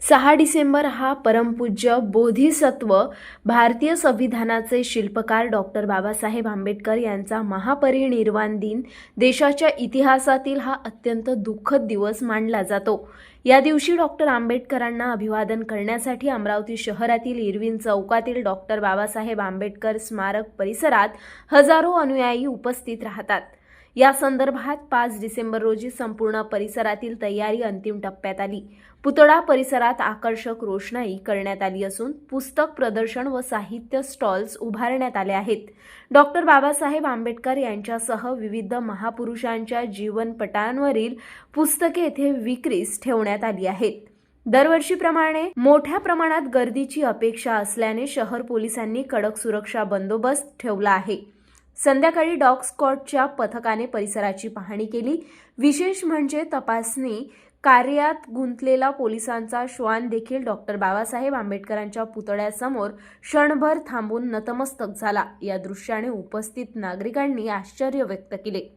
6 डिसेंबर हा परमपूज्य बोधिसत्व भारतीय संविधानाचे शिल्पकार डॉक्टर बाबासाहेब आंबेडकर यांचा महापरिनिर्वाण दिन देशाच्या इतिहासातील हा अत्यंत दुःखद दिवस मानला जातो। या दिवशी डॉक्टर आंबेडकरांना अभिवादन करण्यासाठी अमरावती शहरातील इरविन चौकातील डॉक्टर बाबासाहेब आंबेडकर स्मारक परिसरात हजारो अनुयायी उपस्थित राहतात। या संदर्भात 5 डिसेंबर रोजी संपूर्ण परिसरातील तयारी अंतिम टप्प्यात आली। पुतळा परिसरात आकर्षक रोषणाई करण्यात आली असून पुस्तक प्रदर्शन व साहित्य स्टॉल्स उभारण्यात आले आहेत। डॉक्टर बाबासाहेब आंबेडकर यांच्यासह विविध महापुरुषांच्या जीवनपटांवरील पुस्तके येथे विक्रीस ठेवण्यात आली आहेत। दरवर्षीप्रमाणे मोठ्या प्रमाणात गर्दीची अपेक्षा असल्याने शहर पोलिसांनी कडक सुरक्षा बंदोबस्त ठेवला आहे। संध्याकाळी डॉग स्क्वॉडच्या पथकाने परिसराची पाहणी केली। विशेष म्हणजे तपासणी कार्यात गुंतलेला पोलिसांचा श्वान देखील डॉक्टर बाबासाहेब आंबेडकरांच्या पुतळ्यासमोर क्षणभर थांबून नतमस्तक झाला। या दृश्याने उपस्थित नागरिकांनी आश्चर्य व्यक्त केले।